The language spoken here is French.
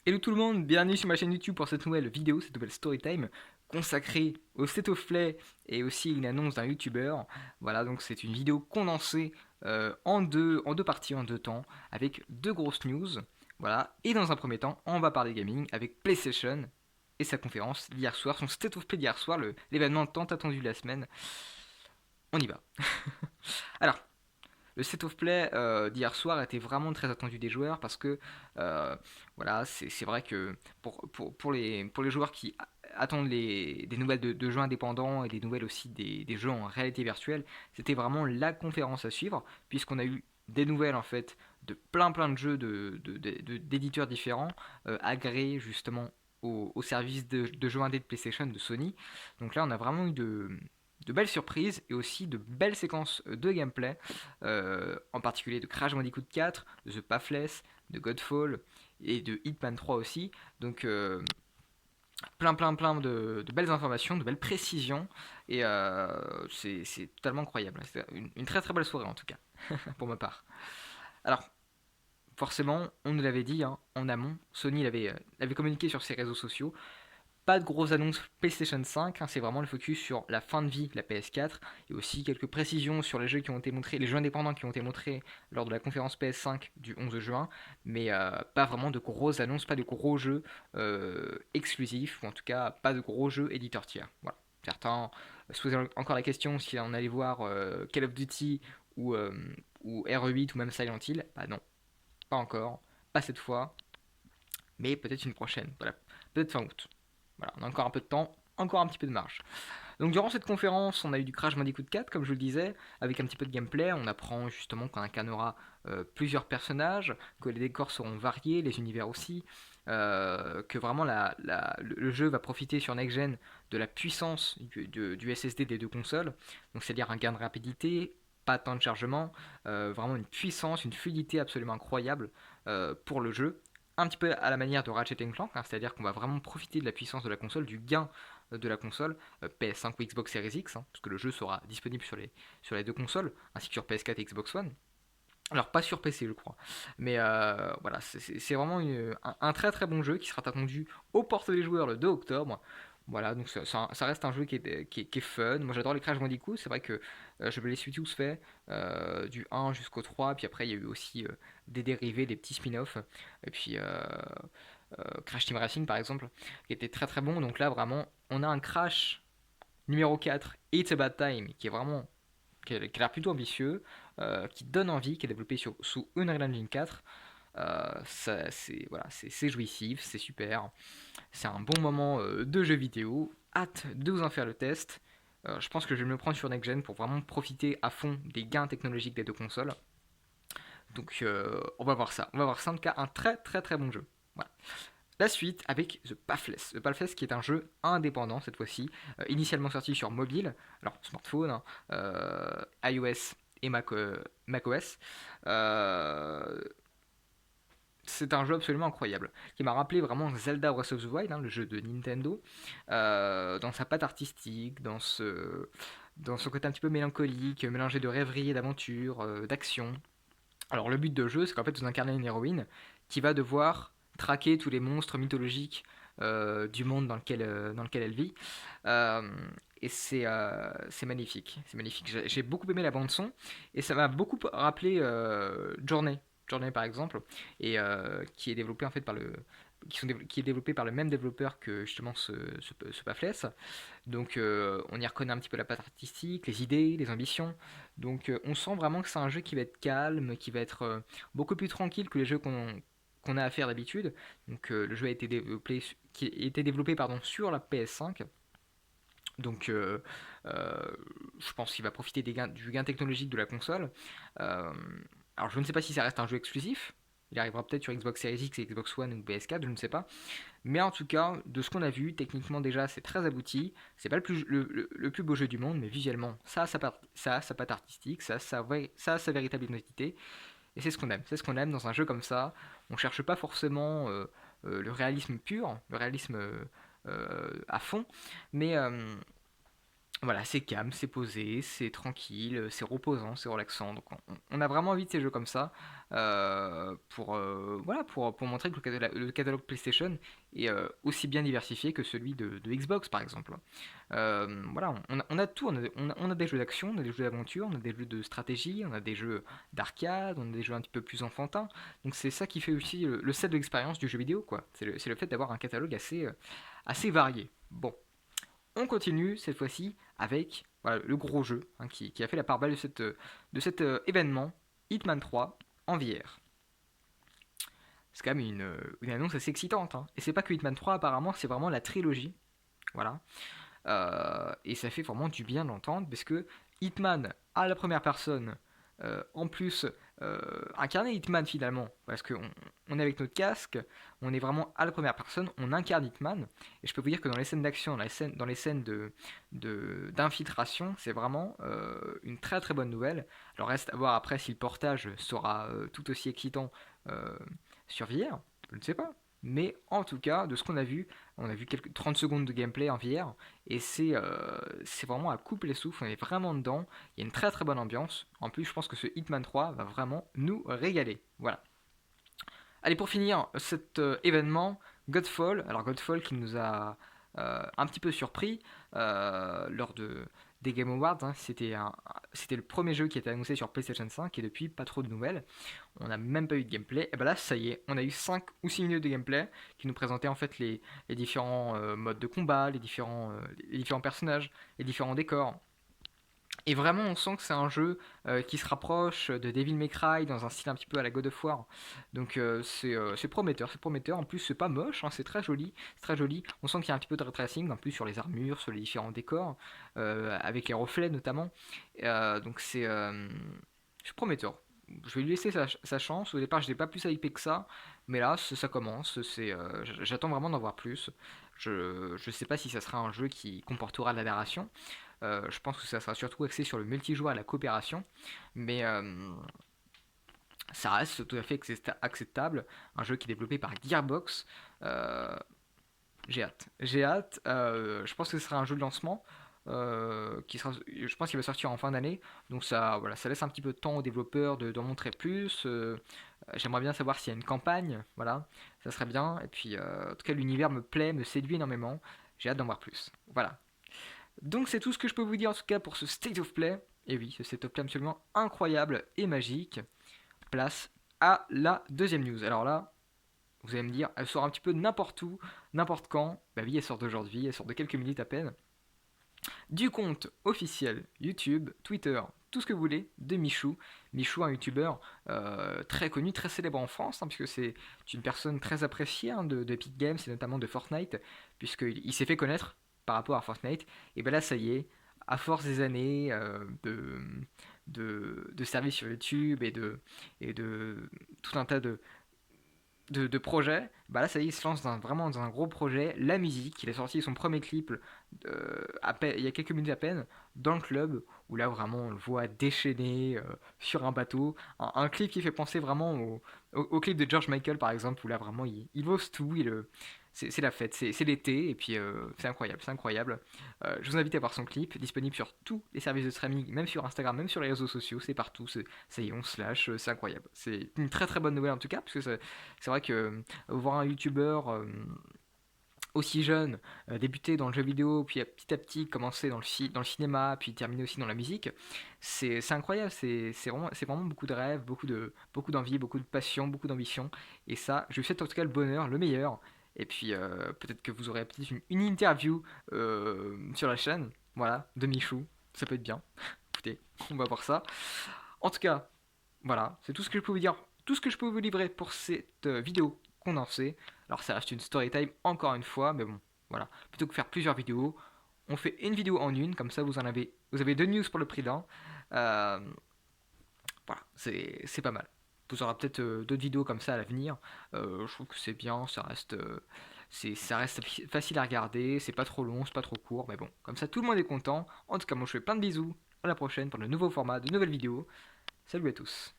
Hello tout le monde, bienvenue sur ma chaîne YouTube pour cette nouvelle vidéo, cette nouvelle story time consacrée au State of Play et aussi une annonce d'un YouTuber. Voilà, donc c'est une vidéo condensée en deux parties, en deux temps, avec deux grosses news. Voilà, et dans un premier temps, on va parler gaming avec PlayStation et sa conférence d'hier soir, son State of Play d'hier soir, l'événement tant attendu de la semaine. On y va. Alors, le set of play d'hier soir était vraiment très attendu des joueurs parce que euh, voilà, c'est vrai que pour les joueurs qui attendent des nouvelles de jeux indépendants et des nouvelles aussi des jeux en réalité virtuelle, c'était vraiment la conférence à suivre puisqu'on a eu des nouvelles en fait de plein de jeux d'éditeurs différents agréés justement au service de jeux indés de PlayStation de Sony. Donc là on a vraiment eu de belles surprises et aussi de belles séquences de gameplay, en particulier de Crash Bandicoot 4, de The Pathless, de Godfall et de Hitman 3 aussi. Donc plein de belles informations, de belles précisions et c'est totalement incroyable. C'est une très très belle soirée en tout cas, pour ma part. Alors forcément, on nous l'avait dit hein, en amont, Sony l'avait communiqué sur ses réseaux sociaux. Pas de grosses annonces PlayStation 5, hein, c'est vraiment le focus sur la fin de vie de la PS4 et aussi quelques précisions sur les jeux qui ont été montrés, les jeux indépendants qui ont été montrés lors de la conférence PS5 du 11 juin, mais pas vraiment de grosses annonces, pas de gros jeux exclusifs, ou en tout cas pas de gros jeux éditeurs tiers. Voilà. Certains se posaient encore la question si on allait voir Call of Duty ou, euh, ou RE8 ou même Silent Hill. Bah non, pas encore, pas cette fois, mais peut-être une prochaine, voilà. Peut-être fin août. Voilà, on a encore un peu de temps, encore un petit peu de marge. Donc durant cette conférence, on a eu du Crash Bandicoot 4, comme je le disais, avec un petit peu de gameplay. On apprend justement qu'on incarnera plusieurs personnages, que les décors seront variés, les univers aussi, que vraiment le jeu va profiter sur Next Gen de la puissance du SSD des deux consoles, donc c'est-à-dire un gain de rapidité, pas de temps de chargement, vraiment une puissance, une fluidité absolument incroyable pour le jeu. Un petit peu à la manière de Ratchet Clank, hein, c'est-à-dire qu'on va vraiment profiter de la puissance de la console, du gain de la console, PS5 ou Xbox Series X, hein, parce que le jeu sera disponible sur les deux consoles, ainsi que sur PS4 et Xbox One. Alors pas sur PC je crois, mais voilà, c'est vraiment un très très bon jeu qui sera attendu aux portes des joueurs le 2 octobre. Voilà, donc ça reste un jeu qui est fun. Moi j'adore les Crash Bandicoot, c'est vrai que je me les suis tous faits, du 1 jusqu'au 3, puis après il y a eu aussi des dérivés, des petits spin-offs, et puis Crash Team Racing par exemple, qui était très très bon. Donc là vraiment, on a un Crash numéro 4, It's About Time, qui a l'air plutôt ambitieux, qui donne envie, qui est développé sous Unreal Engine 4. C'est jouissif, c'est super. C'est un bon moment de jeu vidéo. Hâte de vous en faire le test. Je pense que je vais me prendre sur Next Gen pour vraiment profiter à fond des gains technologiques des deux consoles. Donc on va voir ça. On va voir ça en tout cas un très très très bon jeu. Voilà. La suite avec The Pathless. The Pathless qui est un jeu indépendant cette fois-ci, initialement sorti sur mobile, alors smartphone, hein, iOS et macOS. Euh, c'est un jeu absolument incroyable, qui m'a rappelé vraiment Zelda Breath of the Wild, hein, le jeu de Nintendo, dans sa patte artistique, dans son côté un petit peu mélancolique, mélangé de rêverie et d'aventure, d'action. Alors le but de jeu, c'est qu'en fait vous incarnez une héroïne qui va devoir traquer tous les monstres mythologiques du monde dans lequel elle vit. Euh, et c'est magnifique, c'est magnifique. J'ai beaucoup aimé la bande son et ça m'a beaucoup rappelé Journey par exemple, et qui est développé en fait qui est développé par le même développeur que justement ce Pathless. Donc on y reconnaît un petit peu la patte artistique, les idées, les ambitions. Donc on sent vraiment que c'est un jeu qui va être calme, qui va être beaucoup plus tranquille que les jeux qu'on a à faire d'habitude. Donc le jeu a été développé pardon, sur la PS5. Donc euh, je pense qu'il va profiter du gain technologique de la console. Euh, alors je ne sais pas si ça reste un jeu exclusif. Il arrivera peut-être sur Xbox Series X et Xbox One ou PS4, je ne sais pas. Mais en tout cas, de ce qu'on a vu, techniquement déjà, c'est très abouti. C'est pas le plus beau jeu du monde, mais visuellement, ça a sa patte artistique, ça a sa véritable identité. Et c'est ce qu'on aime. C'est ce qu'on aime dans un jeu comme ça. On cherche pas forcément le réalisme pur, le réalisme à fond, mais Voilà, c'est calme, c'est posé, c'est tranquille, c'est reposant, c'est relaxant. Donc on a vraiment envie de ces jeux comme ça voilà, pour montrer que le catalogue PlayStation est aussi bien diversifié que celui de Xbox par exemple. Voilà, on a tout, on a des jeux d'action, on a des jeux d'aventure, on a des jeux de stratégie, on a des jeux d'arcade, on a des jeux un petit peu plus enfantins. Donc c'est ça qui fait aussi le set de l'expérience du jeu vidéo, quoi. C'est le fait d'avoir un catalogue assez varié. Bon. On continue cette fois-ci avec voilà, le gros jeu hein, qui a fait la part belle de cet événement, Hitman 3 en VR. C'est quand même une annonce assez excitante. Hein. Et c'est pas que Hitman 3 apparemment, c'est vraiment la trilogie. Voilà. Et ça fait vraiment du bien d'entendre parce que Hitman à la première personne, en plus incarner Hitman finalement, parce qu'on on est avec notre casque, on est vraiment à la première personne, on incarne Hitman, et je peux vous dire que dans les scènes d'action, dans les scènes d'infiltration, c'est vraiment une très très bonne nouvelle. Alors reste à voir après si le portage sera tout aussi excitant euh, sur VR, je ne sais pas. Mais en tout cas, de ce qu'on a vu, on a vu quelques 30 secondes de gameplay en VR, et c'est vraiment à couper les souffles, on est vraiment dedans, il y a une très très bonne ambiance. En plus, je pense que ce Hitman 3 va vraiment nous régaler. Voilà. Allez, pour finir cet événement, Godfall. Alors, Godfall qui nous a un petit peu surpris lors des Game Awards. Hein. C'était le premier jeu qui a été annoncé sur PlayStation 5 et depuis, pas trop de nouvelles. On n'a même pas eu de gameplay. Et ben là, ça y est, on a eu 5 ou 6 minutes de gameplay qui nous présentaient en fait les différents modes de combat, les différents personnages, les différents décors. Et vraiment, on sent que c'est un jeu qui se rapproche de Devil May Cry dans un style un petit peu à la God of War. Donc c'est prometteur, c'est prometteur. En plus, c'est pas moche, hein, c'est très joli, c'est très joli. On sent qu'il y a un petit peu de ray tracing en plus sur les armures, sur les différents décors, avec les reflets notamment. Donc c'est prometteur. Je vais lui laisser sa chance. Au départ, je n'ai pas plus hypé que ça, mais là, ça commence. J'attends vraiment d'en voir plus. Je ne sais pas si ça sera un jeu qui comportera de la narration. Je pense que ça sera surtout axé sur le multijoueur et la coopération, mais ça reste tout à fait acceptable. Un jeu qui est développé par Gearbox. Euh, j'ai hâte. J'ai hâte. Je pense que ce sera un jeu de lancement. Je pense qu'il va sortir en fin d'année. Donc ça, voilà, ça laisse un petit peu de temps aux développeurs d'en montrer plus. J'aimerais bien savoir s'il y a une campagne. Voilà, ça serait bien. Et puis, en tout cas, l'univers me plaît, me séduit énormément. J'ai hâte d'en voir plus. Voilà. Donc c'est tout ce que je peux vous dire en tout cas pour ce State of Play. Et oui, ce State of Play absolument incroyable et magique. Place à la deuxième news. Alors là, vous allez me dire, elle sort un petit peu n'importe où, n'importe quand. Bah oui, elle sort d'aujourd'hui, elle sort de quelques minutes à peine. Du compte officiel YouTube, Twitter, tout ce que vous voulez, de Michou. Michou, un YouTuber très connu, très célèbre en France, hein, puisque c'est une personne très appréciée hein, de Epic Games et notamment de Fortnite, puisqu'il s'est fait connaître par rapport à Fortnite. Et ben là, ça y est, à force des années de services sur YouTube et de tout un tas de projets, bah là ça y est, il se lance vraiment dans un gros projet, la musique. Il a sorti son premier clip il y a quelques minutes à peine dans le club, où là vraiment on le voit déchaîné sur un bateau. Un clip qui fait penser vraiment au clip de George Michael par exemple, où là vraiment il ose tout, c'est la fête, c'est l'été, et puis c'est incroyable, c'est incroyable. Je vous invite à voir son clip, disponible sur tous les services de streaming, même sur Instagram, même sur les réseaux sociaux, c'est partout, ça y est, on se lâche, c'est incroyable. C'est une très très bonne nouvelle en tout cas, parce que c'est vrai que voir un youtubeur aussi jeune débuter dans le jeu vidéo, puis petit à petit commencer dans le cinéma, puis terminer aussi dans la musique, c'est incroyable, c'est vraiment beaucoup de rêves, beaucoup d'envie, beaucoup de passion, beaucoup d'ambition, et ça, je lui souhaite en tout cas le bonheur, le meilleur, et puis peut-être que vous aurez peut-être une interview sur la chaîne, voilà, de Michou, ça peut être bien, écoutez, on va voir ça. En tout cas, voilà, c'est tout ce que je peux vous dire, tout ce que je peux vous livrer pour cette vidéo condensée. Alors ça reste une story time encore une fois, mais bon, voilà. Plutôt que faire plusieurs vidéos, on fait une vidéo en une, comme ça vous avez deux news pour le prix d'un. Euh, voilà, c'est pas mal. Vous aurez peut-être d'autres vidéos comme ça à l'avenir. Je trouve que c'est bien, ça reste facile à regarder, c'est pas trop long, c'est pas trop court, mais bon, comme ça tout le monde est content. En tout cas, moi je fais plein de bisous. À la prochaine pour de nouveaux formats, de nouvelles vidéos. Salut à tous.